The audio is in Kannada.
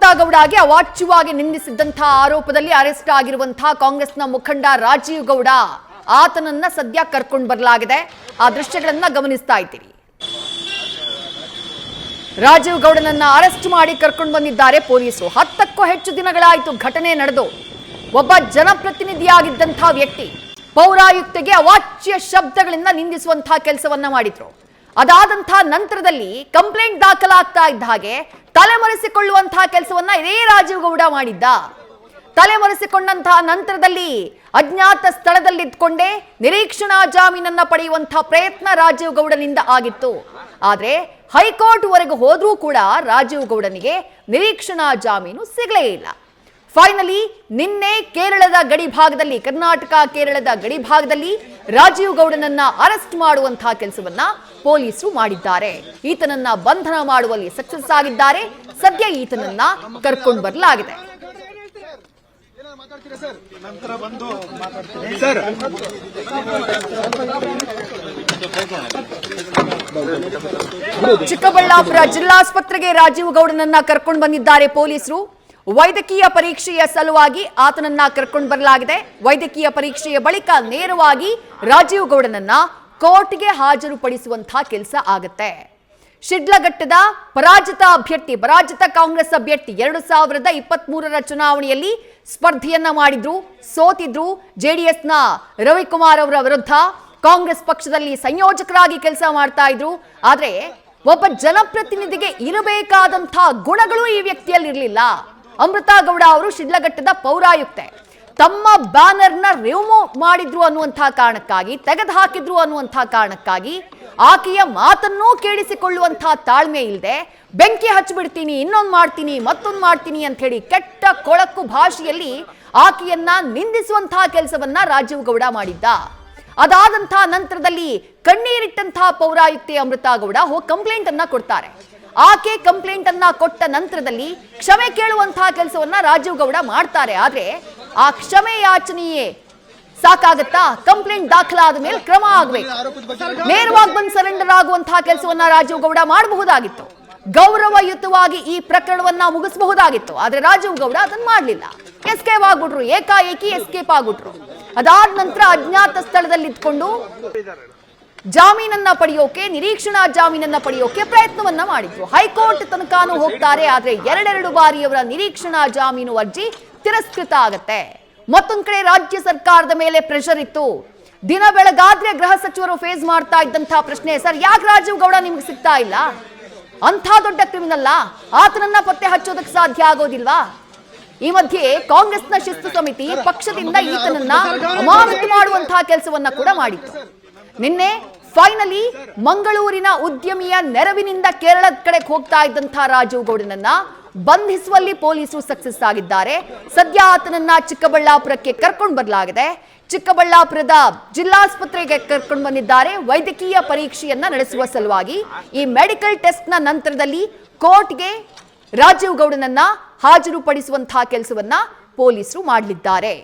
ಅಮೃತಾ ಗೌಡಗೆ ಅವಾಚ್ಯವಾಗಿ ನಿಂದಿಸಿದಂತಹ ಆರೋಪದಲ್ಲಿ ಅರೆಸ್ಟ್ ಆಗಿರುವಂತಹ ಕಾಂಗ್ರೆಸ್ನ ಮುಖಂಡ ರಾಜೀವ್ ಗೌಡ ಆತನನ್ನ ಸದ್ಯ ಕರ್ಕೊಂಡು ಬರಲಾಗಿದೆ. ಆ ದೃಶ್ಯಗಳನ್ನ ಗಮನಿಸ್ತಾ ಇದ್ದೀರಿ. ರಾಜೀವ್ ಗೌಡನನ್ನ ಅರೆಸ್ಟ್ ಮಾಡಿ ಕರ್ಕೊಂಡು ಬಂದಿದ್ದಾರೆ ಪೊಲೀಸರು. 10ಕ್ಕೂ ಹೆಚ್ಚು ದಿನಗಳಾಯಿತು ಘಟನೆ ನಡೆದು. ಒಬ್ಬ ಜನಪ್ರತಿನಿಧಿಯಾಗಿದ್ದಂತಹ ವ್ಯಕ್ತಿ ಪೌರಾಯುಕ್ತೆಗೆ ಅವಾಚ್ಯ ಶಬ್ದಗಳಿಂದ ನಿಂದಿಸುವಂತಹ ಕೆಲಸವನ್ನ ಮಾಡಿದ್ರು. ಅದಾದಂತಹ ನಂತರದಲ್ಲಿ ಕಂಪ್ಲೇಂಟ್ ದಾಖಲಾಗ್ತಾ ಇದ್ದ ಹಾಗೆ ತಲೆಮರೆಸಿಕೊಳ್ಳುವಂತಹ ಕೆಲಸವನ್ನ ಇದೇ ರಾಜೀವ್ ಗೌಡ ಮಾಡಿದ್ದ. ತಲೆಮರೆಸಿಕೊಂಡಂತಹ ನಂತರದಲ್ಲಿ ಅಜ್ಞಾತ ಸ್ಥಳದಲ್ಲಿದ್ದುಕೊಂಡೇ ನಿರೀಕ್ಷಣಾ ಜಾಮೀನನ್ನ ಪಡೆಯುವಂತಹ ಪ್ರಯತ್ನ ರಾಜೀವ್ ಗೌಡನಿಂದ ಆಗಿತ್ತು. ಆದ್ರೆ ಹೈಕೋರ್ಟ್ ವರೆಗೂ ಹೋದ್ರೂ ಕೂಡ ರಾಜೀವ್ ಗೌಡನಿಗೆ ನಿರೀಕ್ಷಣಾ ಜಾಮೀನು ಸಿಗಲೇ ಇಲ್ಲ. ಫೈನಲಿ ನಿನ್ನೆ ಕೇರಳದ ಗಡಿ ಭಾಗದಲ್ಲಿ, ಕರ್ನಾಟಕ ಕೇರಳದ ಗಡಿ ಭಾಗದಲ್ಲಿ ರಾಜೀವ್ ಗೌಡನನ್ನ ಅರೆಸ್ಟ್ ಮಾಡುವಂತಹ ಕೆಲಸವನ್ನ ಪೊಲೀಸರು ಮಾಡಿದ್ದಾರೆ. ಈತನನ್ನ ಬಂಧನ ಮಾಡುವಲ್ಲಿ ಸಕ್ಸಸ್ ಆಗಿದ್ದಾರೆ. ಸದ್ಯ ಈತನನ್ನ ಕರ್ಕೊಂಡು ಬರಲಾಗಿದೆ. ಚಿಕ್ಕಬಳ್ಳಾಪುರ ಜಿಲ್ಲಾಸ್ಪತ್ರೆಗೆ ರಾಜೀವ್ ಗೌಡನನ್ನ ಕರ್ಕೊಂಡು ಬಂದಿದ್ದಾರೆ ಪೊಲೀಸರು. ವೈದ್ಯಕೀಯ ಪರೀಕ್ಷೆಯ ಸಲುವಾಗಿ ಆತನನ್ನ ಕರ್ಕೊಂಡು ಬರಲಾಗಿದೆ. ವೈದ್ಯಕೀಯ ಪರೀಕ್ಷೆಯ ಬಳಿಕ ನೇರವಾಗಿ ರಾಜೀವ್ ಗೌಡನನ್ನ ಕೋರ್ಟ್ಗೆ ಹಾಜರುಪಡಿಸುವಂತಹ ಕೆಲಸ ಆಗುತ್ತೆ. ಶಿಡ್ಲಘಟ್ಟದ ಪರಾಜಿತ ಕಾಂಗ್ರೆಸ್ ಅಭ್ಯರ್ಥಿ 2023ರ ಚುನಾವಣೆಯಲ್ಲಿ ಸ್ಪರ್ಧೆಯನ್ನ ಮಾಡಿದ್ರು, ಸೋತಿದ್ರು. ಜೆಡಿಎಸ್ನ ರವಿಕುಮಾರ್ ಅವರ ವಿರುದ್ಧ ಕಾಂಗ್ರೆಸ್ ಪಕ್ಷದಲ್ಲಿ ಸಂಯೋಜಕರಾಗಿ ಕೆಲಸ ಮಾಡ್ತಾ ಇದ್ರು. ಆದ್ರೆ ಒಬ್ಬ ಜನಪ್ರತಿನಿಧಿಗೆ ಇರಬೇಕಾದಂತಹ ಗುಣಗಳು ಈ ವ್ಯಕ್ತಿಯಲ್ಲಿ ಇರಲಿಲ್ಲ. ಅಮೃತಾ ಗೌಡ ಅವರು ಶಿಡ್ಲಘಟ್ಟದ ಪೌರಾಯುಕ್ತೆ. ತಮ್ಮ ಬ್ಯಾನರ್ನ ರಿಮೂವ್ ಮಾಡಿದ್ರು ಅನ್ನುವಂತಹ ಕಾರಣಕ್ಕಾಗಿ, ತೆಗೆದು ಹಾಕಿದ್ರು ಅನ್ನುವಂತಹ ಕಾರಣಕ್ಕಾಗಿ ಆಕೆಯ ಮಾತನ್ನೂ ಕೇಳಿಸಿಕೊಳ್ಳುವಂತಹ ತಾಳ್ಮೆ ಇಲ್ಲದೆ ಬೆಂಕಿ ಹಚ್ಚಿಬಿಡ್ತೀನಿ, ಇನ್ನೊಂದು ಮಾಡ್ತೀನಿ, ಮತ್ತೊಂದು ಮಾಡ್ತೀನಿ ಅಂತ ಹೇಳಿ ಕೆಟ್ಟ ಕೊಳಕು ಭಾಷೆಯಲ್ಲಿ ಆಕೆಯನ್ನ ನಿಂದಿಸುವಂತಹ ಕೆಲಸವನ್ನ ರಾಜೀವ್ ಗೌಡ ಮಾಡಿದ್ದ. ಅದಾದಂತಹ ನಂತರದಲ್ಲಿ ಕಣ್ಣೀರಿಟ್ಟಂತಹ ಪೌರಾಯುಕ್ತೆ ಅಮೃತಾ ಗೌಡ ಹೋಗಿ ಕಂಪ್ಲೇಂಟ್ ಅನ್ನ ಕೊಡ್ತಾರೆ. ಆಕೆ ಕಂಪ್ಲೇಂಟ್ ಅನ್ನ ಕೊಟ್ಟ ನಂತರದಲ್ಲಿ ಕ್ಷಮೆ ಕೇಳುವಂತಹ ಕೆಲಸವನ್ನ ರಾಜೀವ್ ಗೌಡ ಮಾಡ್ತಾರೆ. ಆದ್ರೆ ಆ ಕ್ಷಮೆ ಯಾಚನೆಯೇ ಸಾಕಾಗತ್ತಾ? ಕಂಪ್ಲೇಂಟ್ ದಾಖಲಾದ ಮೇಲೆ ಕ್ರಮ ಆಗಬೇಕು. ನೇರವಾಗಿ ಬಂದು ಸರೆಂಡರ್ ಆಗುವಂತಹ ಕೆಲಸವನ್ನ ರಾಜೀವ್ ಗೌಡ ಮಾಡಬಹುದಾಗಿತ್ತು. ಗೌರವಯುತವಾಗಿ ಈ ಪ್ರಕರಣವನ್ನ ಮುಗಿಸಬಹುದಾಗಿತ್ತು. ಆದ್ರೆ ರಾಜೀವ್ ಗೌಡ ಅದನ್ನ ಮಾಡಲಿಲ್ಲ. ಎಸ್ಕೇಪ್ ಆಗ್ಬಿಟ್ರು, ಏಕಾಏಕಿ ಎಸ್ಕೇಪ್ ಆಗ್ಬಿಟ್ರು. ಅದಾದ ನಂತರ ಅಜ್ಞಾತ ಸ್ಥಳದಲ್ಲಿ ಇದ್ಕೊಂಡು ಜಾಮೀನನ್ನ ಪಡೆಯೋಕೆ, ನಿರೀಕ್ಷಣಾ ಜಾಮೀನನ್ನ ಪಡೆಯೋಕೆ ಪ್ರಯತ್ನವನ್ನ ಮಾಡಿದ್ರು. ಹೈಕೋರ್ಟ್ ತನಕನೂ ಹೋಗ್ತಾರೆ. ಆದ್ರೆ ಎರಡೆರಡು ಬಾರಿ ಅವರ ನಿರೀಕ್ಷಣಾ ಜಾಮೀನು ಅರ್ಜಿ ತಿರಸ್ಕೃತ ಆಗತ್ತೆ. ಮತ್ತೊಂದ್ ಕಡೆ ರಾಜ್ಯ ಸರ್ಕಾರದ ಮೇಲೆ ಪ್ರೆಷರ್ ಇತ್ತು. ದಿನ ಬೆಳಗಾದ್ರೆ ಗೃಹ ಸಚಿವರು ಫೇಸ್ ಮಾಡ್ತಾ ಇದ್ದಂತಹ ಪ್ರಶ್ನೆ, ಸರ್ ಯಾಕೆ ರಾಜೀವ್ ಗೌಡ ನಿಮ್ಗೆ ಸಿಗ್ತಾ ಇಲ್ಲ? ಅಂಥ ದೊಡ್ಡ ಕ್ರಿಮಿನಲ್ ಆತನನ್ನ ಪತ್ತೆ ಹಚ್ಚೋದಕ್ಕೆ ಸಾಧ್ಯ ಆಗೋದಿಲ್ವಾ? ಈ ಮಧ್ಯೆ ಕಾಂಗ್ರೆಸ್ನ ಶಿಸ್ತು ಸಮಿತಿ ಪಕ್ಷದಿಂದ ಈತನನ್ನ ಅಮಾನತು ಮಾಡುವಂತಹ ಕೆಲಸವನ್ನ ಕೂಡ ಮಾಡಿತ್ತು. ನಿನ್ನೆ ಫೈನಲಿ ಮಂಗಳೂರಿನ ಉದ್ಯಮಿಯ ನೆರವಿನಿಂದ ಕೇರಳದ ಕಡೆ ಹೋಗ್ತಾ ಇದ್ದಂತಹ ರಾಜೀವ್ ಗೌಡನನ್ನ ಬಂಧಿಸುವಲ್ಲಿ ಪೊಲೀಸರು ಸಕ್ಸಸ್ ಆಗಿದ್ದಾರೆ. ಸದ್ಯ ಆತನನ್ನ ಚಿಕ್ಕಬಳ್ಳಾಪುರಕ್ಕೆ ಕರ್ಕೊಂಡು ಬರಲಾಗಿದೆ. ಚಿಕ್ಕಬಳ್ಳಾಪುರದ ಜಿಲ್ಲಾಸ್ಪತ್ರೆಗೆ ಕರ್ಕೊಂಡು ಬಂದಿದ್ದಾರೆ. ವೈದ್ಯಕೀಯ ಪರೀಕ್ಷೆಯನ್ನ ನಡೆಸುವ ಸಲುವಾಗಿ ಈ ಮೆಡಿಕಲ್ ಟೆಸ್ಟ್ ನ ನಂತರದಲ್ಲಿ ಕೋರ್ಟ್ಗೆ ರಾಜೀವ್ ಗೌಡನನ್ನ ಹಾಜರುಪಡಿಸುವಂತಹ ಕೆಲಸವನ್ನ ಪೊಲೀಸರು ಮಾಡಲಿದ್ದಾರೆ.